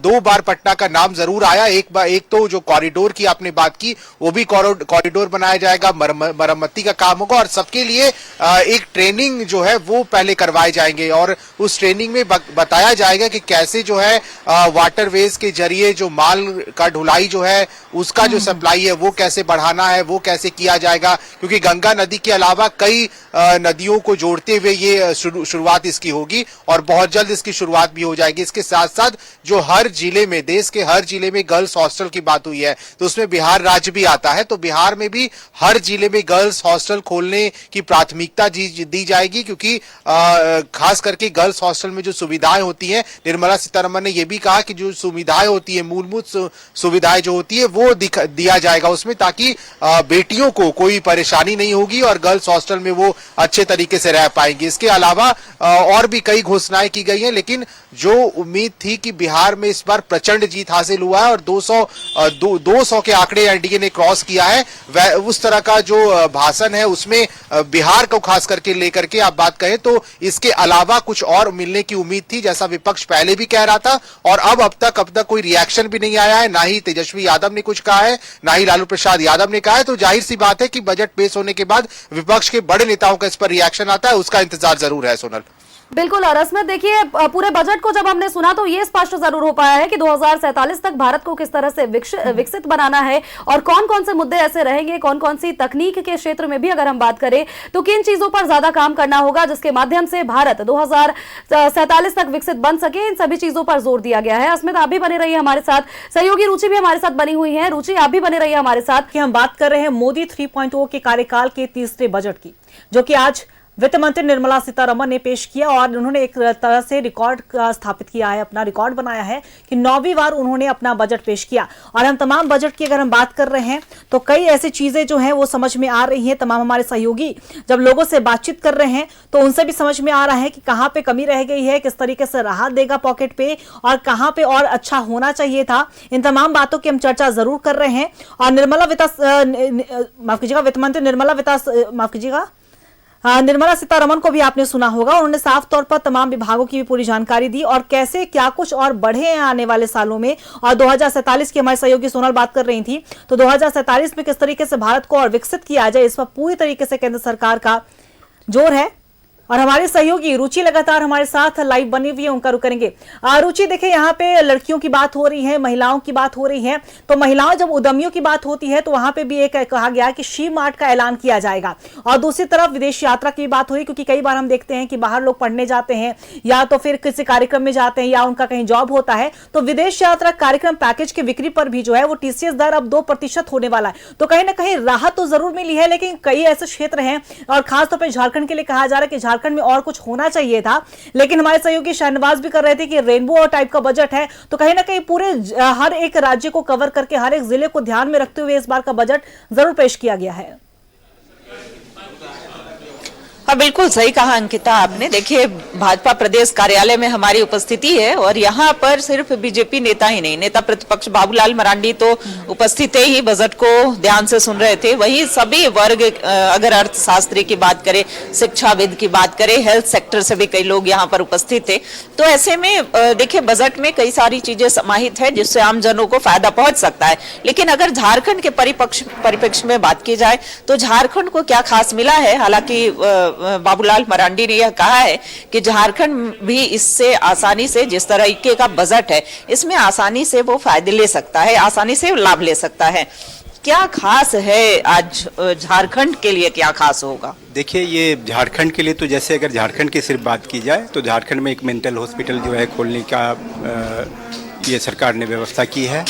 2 बार पटना का नाम जरूर आया। एक तो जो कॉरिडोर की आपने बात की, वो भी कॉरिडोर बनाया जाएगा, मरम्मती का काम होगा और सबके लिए एक ट्रेनिंग जो है वो पहले करवाए जाएंगे और उस ट्रेनिंग में बताया जाएगा कि कैसे जो है वाटरवेज के जरिए जो माल का ढुलाई जो है उसका जो सप्लाई है वो कैसे बढ़ाना है, वो कैसे किया जाएगा, क्योंकि गंगा नदी के अलावा कई नदियों को जोड़ते हुए ये शुरुआत इसकी होगी और बहुत जल्द इसकी शुरुआत भी हो जाएगी। इसके साथ साथ जो हर जिले में, देश के हर जिले में गर्ल्स हॉस्टल की बात हुई है तो उसमें बिहार राज्य भी आता है, तो बिहार में भी हर जिले में गर्ल्स हॉस्टल खोलने की प्राथमिकता दी जाएगी, क्योंकि खास करके गर्ल्स हॉस्टल में जो सुविधाएं होती हैं, निर्मला सीतारमण ने यह भी कहा कि जो सुविधाएं होती है, मूलभूत सुविधाएं जो होती है वो दिया जाएगा उसमें, ताकि बेटियों को कोई परेशानी नहीं होगी और गर्ल्स हॉस्टल में वो अच्छे तरीके से रह पाएंगी। इसके अलावा और भी कई घोषणाएं की गई हैं, लेकिन जो उम्मीद थी कि बिहार में इस बार प्रचंड जीत हासिल हुआ है और 200 के आंकड़े एनडीए ने क्रॉस किया है, वह उस तरह का जो भाषण है उसमें बिहार को खास करके लेकर के आप बात कहें तो इसके अलावा कुछ और मिलने की उम्मीद थी, जैसा विपक्ष पहले भी कह रहा था। और अब तक कोई रिएक्शन भी नहीं आया है, ना ही तेजस्वी यादव ने कुछ कहा है, ना ही लालू प्रसाद यादव ने कहा है। तो जाहिर सी बात है कि बजट पेश होने के बाद विपक्ष के बड़े नेताओं का इस पर रिएक्शन आता है, उसका इंतजार जरूर है। सोनल, बिल्कुल। और इसमें देखिए, पूरे बजट को जब हमने सुना तो ये स्पष्ट जरूर हो पाया है कि 2047 तक भारत को किस तरह से विकसित बनाना है और कौन कौन से मुद्दे ऐसे रहेंगे, कौन कौन सी तकनीक के क्षेत्र में भी अगर हम बात करें तो किन चीजों पर ज्यादा काम करना होगा जिसके माध्यम से भारत 2047 तक विकसित बन सके, इन सभी चीजों पर जोर दिया गया है। अस्मित, आप भी बने रहिए हमारे साथ, सहयोगी रुचि भी हमारे साथ बनी हुई है। रुचि, आप भी बने रहिए हमारे साथ। हम बात कर रहे हैं मोदी 3.0 के कार्यकाल के तीसरे बजट की, जो कि आज वित्त मंत्री निर्मला सीतारमण ने पेश किया और उन्होंने एक तरह से रिकॉर्ड स्थापित किया है, अपना रिकॉर्ड बनाया है कि 9वीं बार उन्होंने अपना बजट पेश किया। और हम तमाम बजट की अगर हम बात कर रहे हैं तो कई ऐसी चीजें जो हैं वो समझ में आ रही हैं। तमाम हमारे सहयोगी जब लोगों से बातचीत कर रहे हैं तो उनसे भी समझ में आ रहा है कि कहाँ पे कमी रह गई है, किस तरीके से राहत देगा पॉकेट पे और कहाँ पे और अच्छा होना चाहिए था। इन तमाम बातों की हम चर्चा जरूर कर रहे हैं। और निर्मला सीतारमण को भी आपने सुना होगा, उन्होंने साफ तौर पर तमाम विभागों की भी पूरी जानकारी दी और कैसे क्या कुछ और बढ़े हैं आने वाले सालों में। और 2047 की हमारे सहयोगी सोनल बात कर रही थी, तो 2047 में किस तरीके से भारत को और विकसित किया जाए, इस पर पूरी तरीके से केंद्र सरकार का जोर है। और हमारे सहयोगी रुचि लगातार हमारे साथ लाइव बनी हुई है, उनका रुख करेंगे। रुचि, देखिए यहाँ पे लड़कियों की बात हो रही है, महिलाओं की बात हो रही है, तो महिलाओं जब उद्यमियों की बात होती है तो वहां पे भी एक कहा गया कि शी मार्ट का ऐलान किया जाएगा। और दूसरी तरफ विदेश यात्रा की बात हुई, क्योंकि कई बार हम देखते हैं कि बाहर लोग पढ़ने जाते हैं या तो फिर किसी कार्यक्रम में जाते हैं या उनका कहीं जॉब होता है, तो विदेश यात्रा कार्यक्रम पैकेज की बिक्री पर भी जो है वो TCS दर अब 2% होने वाला है। तो कहीं ना कहीं राहत तो जरूर मिली है, लेकिन कई ऐसे क्षेत्र हैं और खासतौर पर झारखंड के लिए कहा जा रहा है कि झारखंड में और कुछ होना चाहिए था। लेकिन हमारे सहयोगी शहनवाज भी कर रहे थे कि रेनबो टाइप का बजट है, तो कहीं ना कहीं पूरे हर एक राज्य को कवर करके हर एक जिले को ध्यान में रखते हुए इस बार का बजट जरूर पेश किया गया है। हाँ, बिल्कुल सही कहा अंकिता आपने। देखिए, भाजपा प्रदेश कार्यालय में हमारी उपस्थिति है और यहाँ पर सिर्फ बीजेपी नेता ही नहीं, नेता प्रतिपक्ष बाबूलाल मरांडी तो उपस्थित ही बजट को ध्यान से सुन रहे थे। वही सभी वर्ग, अगर अर्थशास्त्री की बात करें, शिक्षाविद की बात करें, हेल्थ सेक्टर से भी कई लोग यहाँ पर उपस्थित थे। तो ऐसे में देखिए, बजट में कई सारी चीजें समाहित है जिससे आम जनों को फायदा पहुंच सकता है। लेकिन अगर झारखंड के परिप्रेक्ष्य में बात की जाए तो झारखंड को क्या खास मिला है? हालांकि बाबूलाल मरांडी ने यह कहा है कि झारखंड भी इससे आसानी से, जिस तरीके का बजट है, इसमें आसानी से वो फायदे ले सकता है, आसानी से लाभ ले सकता है। क्या खास है आज झारखंड के लिए, क्या खास होगा? देखिए, ये झारखंड के लिए तो जैसे अगर झारखंड की सिर्फ बात की जाए तो झारखंड में एक मेंटल हॉस्पिटल जो है खोलने का ये सरकार ने व्यवस्था की है।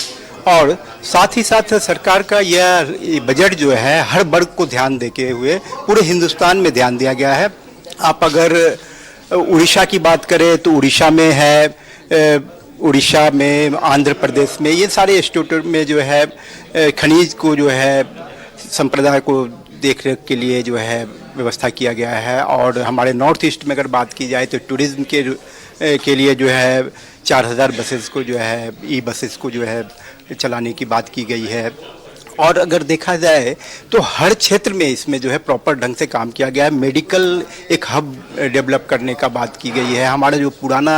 और साथ ही साथ सरकार का यह बजट जो है हर वर्ग को ध्यान देते हुए पूरे हिंदुस्तान में ध्यान दिया गया है। आप अगर उड़ीसा की बात करें तो उड़ीसा में है, उड़ीसा में, आंध्र प्रदेश में, ये सारे स्टेट में जो है खनिज को जो है संप्रदाय को देख रेख के लिए जो है व्यवस्था किया गया है। और हमारे नॉर्थ ईस्ट में अगर बात की जाए तो टूरिज्म के लिए जो है 4000 बसेस को जो है ई बसेस को जो है चलाने की बात की गई है। और अगर देखा जाए तो हर क्षेत्र में इसमें जो है प्रॉपर ढंग से काम किया गया है। मेडिकल एक हब डेवलप करने का बात की गई है। हमारा जो पुराना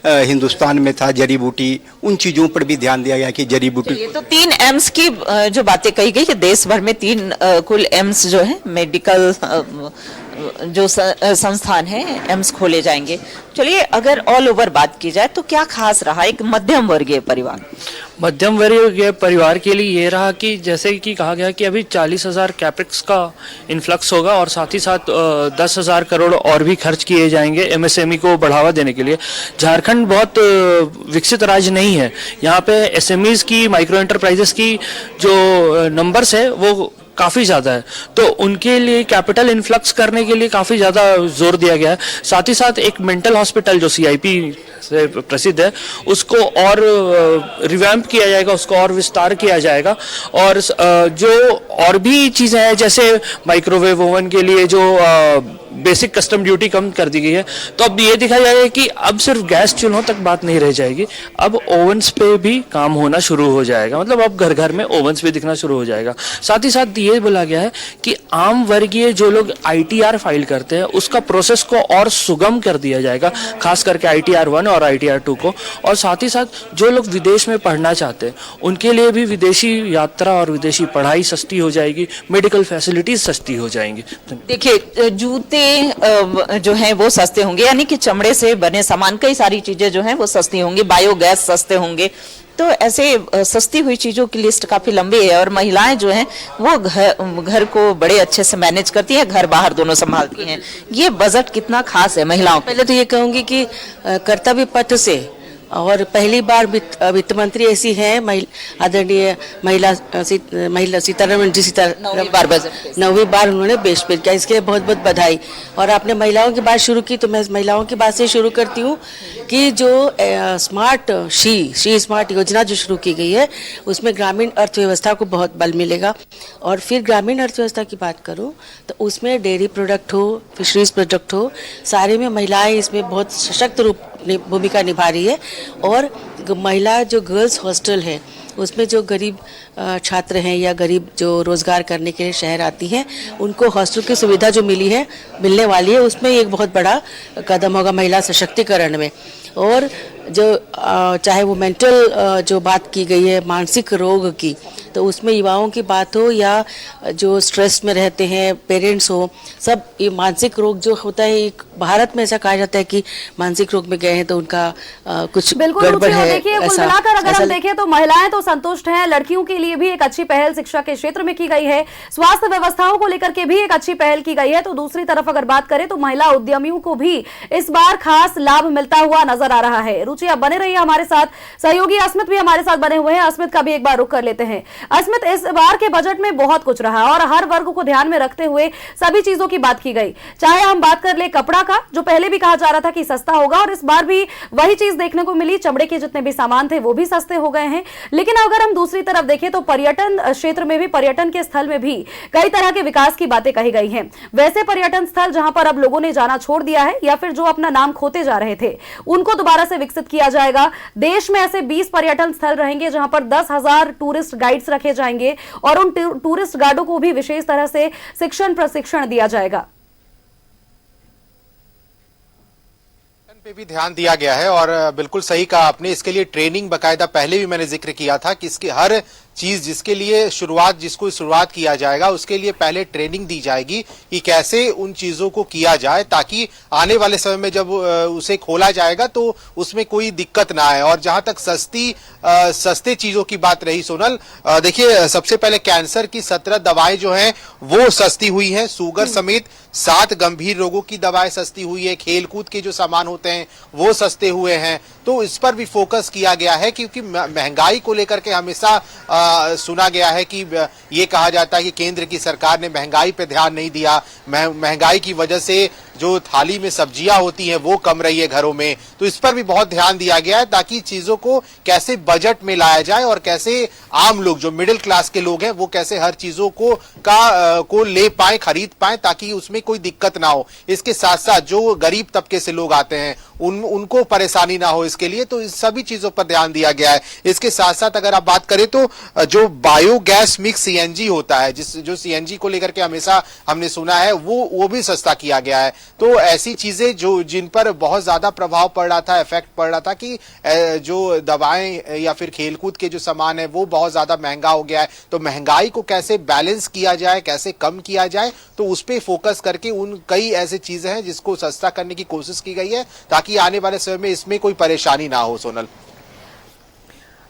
हिंदुस्तान में था जड़ी बूटी, उन चीज़ों पर भी ध्यान दिया गया कि जड़ी बूटी। ये तो 3 एम्स की जो बातें कही गई कि देश भर में 3 कुल एम्स जो है मेडिकल जो संस्थान है, एम्स खोले जाएंगे। चलिए, अगर ऑल ओवर बात की जाए तो क्या खास रहा एक मध्यम वर्गीय परिवार? मध्यम वर्गीय परिवार के लिए ये रहा कि जैसे कि कहा गया कि अभी 40,000 कैपेक्स का इन्फ्लक्स होगा और साथ ही साथ 10,000 करोड़ और भी खर्च किए जाएंगे MSME को बढ़ावा देने के लिए। झारखंड बहुत विकसित राज्य नहीं है, यहाँ पे SMEs की, माइक्रो एंटरप्राइजेस की जो नंबर्स है वो काफ़ी ज़्यादा है, तो उनके लिए कैपिटल इन्फ्लक्स करने के लिए काफ़ी ज़्यादा जोर दिया गया है। साथ ही साथ एक मेंटल हॉस्पिटल जो CIP से प्रसिद्ध है उसको और रिवैम्प किया जाएगा, उसको और विस्तार किया जाएगा। और जो और भी चीज़ें हैं जैसे माइक्रोवेव ओवन के लिए जो बेसिक कस्टम ड्यूटी कम कर दी गई है, तो अब ये देखा जाएगा कि अब सिर्फ गैस चूल्हों तक बात नहीं रह जाएगी, अब ओवन्स पे भी काम होना शुरू हो जाएगा। मतलब अब घर घर में ओवन्स भी दिखना शुरू हो जाएगा। साथ ही साथ ये बोला गया है कि आम वर्गीय जो लोग ITR फाइल करते हैं उसका प्रोसेस को और सुगम कर दिया जाएगा, खास करके ITR 1 और ITR 2 को। और साथ ही साथ जो लोग विदेश में पढ़ना चाहते हैं उनके लिए भी विदेशी यात्रा और विदेशी पढ़ाई सस्ती हो जाएगी, मेडिकल फैसिलिटीज सस्ती हो जाएंगी। देखिए, जूते जो हैं वो सस्ते होंगे, यानी कि चमड़े से बने सामान, कई सारी चीजें जो हैं वो सस्ती होंगी, बायोगैस सस्ते होंगे। तो ऐसे सस्ती हुई चीजों की लिस्ट काफी लंबी है और महिलाएं जो हैं वो घर को बड़े अच्छे से मैनेज करती हैं, घर बाहर दोनों संभालती हैं। ये बजट कितना खास है महिलाओं? पहले तो ये कहूंगी कि कर्तव्य पथ से और पहली बार वित्त मंत्री ऐसी है आदरणीय महिला सीतारमण जी, नौवीं बार उन्होंने पेश किया, इसके लिए बहुत बहुत बधाई। और आपने महिलाओं की बात शुरू की तो मैं महिलाओं की बात से शुरू करती हूँ कि जो स्मार्ट शी स्मार्ट योजना जो शुरू की गई है उसमें ग्रामीण अर्थव्यवस्था को बहुत बल मिलेगा। और फिर ग्रामीण अर्थव्यवस्था की बात करूँ तो उसमें डेयरी प्रोडक्ट हो, फिशरीज प्रोडक्ट हो, सारे में महिलाएं इसमें बहुत सशक्त रूप भूमिका निभा रही है। और महिला जो गर्ल्स हॉस्टल है उसमें जो गरीब छात्र हैं या गरीब जो रोजगार करने के लिए शहर आती हैं उनको हॉस्टल की सुविधा जो मिलने वाली है उसमें एक बहुत बड़ा कदम होगा महिला सशक्तिकरण में। और जो चाहे वो मेंटल जो बात की गई है मानसिक रोग की, तो उसमें युवाओं की बात हो या जो स्ट्रेस में रहते हैं पेरेंट्स हो, सब ये मानसिक रोग जो होता है, एक भारत में ऐसा कहा जाता है कि मानसिक रोग में गए हैं तो उनका कुछ गड़बड़ है। देखिए, कुल मिलाकर अगर हम देखें तो महिलाएं तो संतुष्ट हैं, लड़कियों के लिए भी एक अच्छी पहल शिक्षा के क्षेत्र में की गई है, स्वास्थ्य व्यवस्थाओं को लेकर के भी एक अच्छी पहल की गई है। तो दूसरी तरफ अगर बात करें तो महिला उद्यमियों को भी इस बार खास लाभ मिलता हुआ नजर आ रहा है। रुचि, आप बने रहिए हमारे साथ, सहयोगी अस्मित भी हमारे साथ बने हुए हैं। अस्मित का भी एक बार रुख कर लेते हैं। अस्मित, इस बार के बजट में बहुत कुछ रहा और हर वर्ग को ध्यान में रखते हुए सभी चीजों की बात की गई। चाहे हम बात कर ले कपड़ा का, जो पहले भी कहा जा रहा था कि सस्ता होगा, और इस बार भी वही चीज देखने को मिली, चमड़े के जितने भी सामान थे वो भी सस्ते हो गए हैं। लेकिन अगर हम दूसरी तरफ देखें तो पर्यटन क्षेत्र में भी, पर्यटन के स्थल में भी कई तरह के विकास की बातें कही गई हैं। वैसे पर्यटन स्थल जहां पर अब लोगों ने जाना छोड़ दिया है या फिर जो अपना नाम खोते जा रहे थे, उनको दोबारा से विकसित किया जाएगा। देश में ऐसे 20 पर्यटन स्थल रहेंगे जहां पर 10,000 टूरिस्ट गाइड्स रखे जाएंगे और उन टूरिस्ट गाइडों को भी विशेष तरह से प्रशिक्षण दिया जाएगा। पे भी ध्यान दिया गया है और बिल्कुल सही कहा आपने। इसके लिए ट्रेनिंग बकायदा पहले भी मैंने जिक्र किया था कि इसकी हर चीज जिसके लिए जिसको शुरुआत किया जाएगा उसके लिए पहले ट्रेनिंग दी जाएगी कि कैसे उन चीजों को किया जाए, ताकि आने वाले समय में जब उसे खोला जाएगा तो उसमें कोई दिक्कत ना आए। और जहां तक सस्ते चीजों की बात रही सोनल, देखिए सबसे पहले कैंसर की 17 दवाएं जो हैं वो सस्ती हुई हैं, शुगर समेत 7 गंभीर रोगों की दवाएं सस्ती हुई है, खेलकूद के जो सामान होते हैं वो सस्ते हुए हैं। तो इस पर भी फोकस किया गया है, क्योंकि महंगाई को लेकर के हमेशा सुना गया है कि ये कहा जाता है कि केंद्र की सरकार ने महंगाई पे ध्यान नहीं दिया, महंगाई की वजह से जो थाली में सब्जियां होती हैं वो कम रही है घरों में। तो इस पर भी बहुत ध्यान दिया गया है ताकि चीजों को कैसे बजट में लाया जाए और कैसे आम लोग जो मिडिल क्लास के लोग हैं वो कैसे हर चीजों को ले पाए, खरीद पाए, ताकि उसमें कोई दिक्कत ना हो। इसके साथ साथ जो गरीब तबके से लोग आते हैं उनको परेशानी ना हो, इसके लिए तो इस सभी चीजों पर ध्यान दिया गया है। इसके साथ साथ अगर आप बात करें तो जो बायोगैस मिक्स सीएनजी होता है, जो सीएनजी को लेकर के हमेशा हमने सुना है, वो भी सस्ता किया गया है। तो ऐसी चीजें जिन पर बहुत ज्यादा प्रभाव पड़ रहा था, इफेक्ट पड़ रहा था कि जो दवाएं या फिर खेलकूद के जो सामान है वो बहुत ज्यादा महंगा हो गया है, तो महंगाई को कैसे बैलेंस किया जाए, कैसे कम किया जाए, तो उस पर फोकस करके उन कई ऐसी चीजें हैं जिसको सस्ता करने की कोशिश की गई है ताकि आने वाले समय में इसमें कोई परेशानी ना हो। सोनल,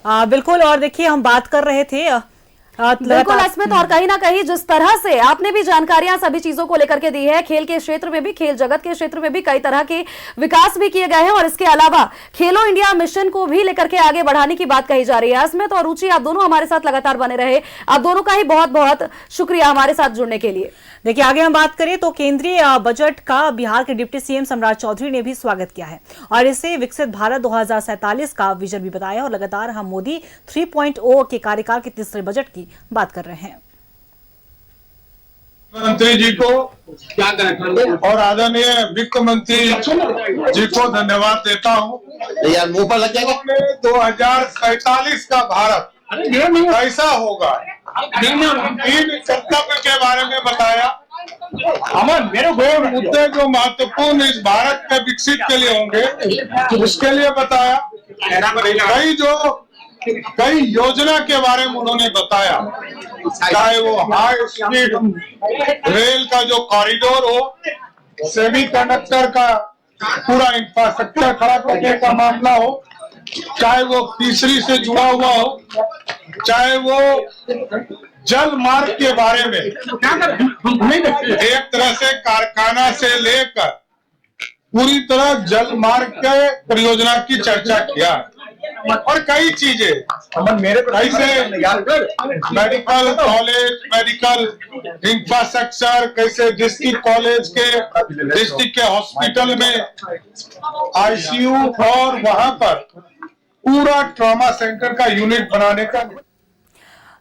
बिल्कुल। और देखिए हम बात कर रहे थे बिल्कुल अस्मित, और कहीं ना कहीं जिस तरह से आपने भी जानकारियां सभी चीजों को लेकर के दी है, खेल के क्षेत्र में भी, खेल जगत के क्षेत्र में भी कई तरह के विकास भी किए गए हैं और इसके अलावा खेलो इंडिया मिशन को भी लेकर के आगे बढ़ाने की बात कही जा रही है। अस्मित और रुचि, आप दोनों हमारे साथ लगातार बने रहे, आप दोनों का ही बहुत बहुत शुक्रिया हमारे साथ जुड़ने के लिए। देखिए आगे हम बात करें तो केंद्रीय बजट का बिहार के डिप्टी सीएम सम्राट चौधरी ने भी स्वागत किया है और इसे विकसित भारत 2047 का विजन भी बताया। और लगातार हम मोदी 3.0 के कार्यकाल के तीसरे बजट की बात कर रहे हैं। मंत्री जी को और आदरणीय वित्त मंत्री जी को धन्यवाद देता हूँ। 2047 का भारत कैसा होगा, तीन कर्तव्य के बारे में बताया। मुद्दे जो महत्वपूर्ण इस भारत में विकसित के लिए होंगे उसके लिए बताया। कई योजना के बारे में उन्होंने बताया, चाहे वो हाई स्पीड रेल का जो कॉरिडोर हो, सेमीकंडक्टर का पूरा इंफ्रास्ट्रक्चर खड़ा करने का मामला हो, चाहे वो तीसरी से जुड़ा हुआ हो, चाहे वो जल मार्ग के बारे में, एक तरह से कारखाना से लेकर पूरी तरह जल मार्ग के परियोजना की चर्चा किया और कई चीजें कैसे मेडिकल कॉलेज, मेडिकल इंफ्रास्ट्रक्चर, कैसे डिस्ट्रिक्ट के हॉस्पिटल में आईसीयू और वहां पर पूरा ट्रॉमा सेंटर का यूनिट बनाने का।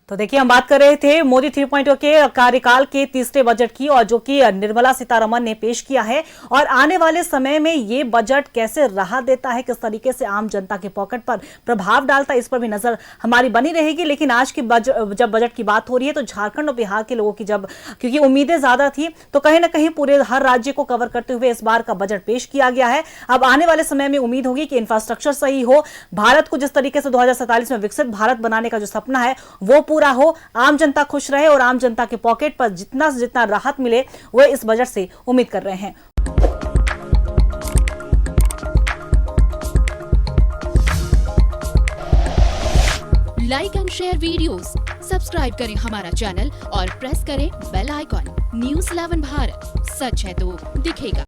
तो देखिए, हम बात कर रहे थे मोदी 3.0 के कार्यकाल के तीसरे बजट की, और जो कि निर्मला सीतारमण ने पेश किया है, और आने वाले समय में ये बजट कैसे राहत देता है, किस तरीके से आम जनता के पॉकेट पर प्रभाव डालता है, इस पर भी नजर हमारी बनी रहेगी। लेकिन आज की जब बजट की बात हो रही है तो झारखंड और बिहार के लोगों की क्योंकि उम्मीदें ज्यादा थी, तो कहीं ना कहीं पूरे हर राज्य को कवर करते हुए इस बार का बजट पेश किया गया है। अब आने वाले समय में उम्मीद होगी कि इंफ्रास्ट्रक्चर सही हो, भारत को जिस तरीके से 2047 में विकसित भारत बनाने का जो सपना है वो पूरा हो, आम जनता खुश रहे और आम जनता के पॉकेट पर जितना से जितना राहत मिले वो इस बजट से उम्मीद कर रहे हैं। Like and share videos, subscribe करें हमारा चैनल और प्रेस करें बेल आइकॉन। न्यूज़ 11 भारत, सच है तो दिखेगा।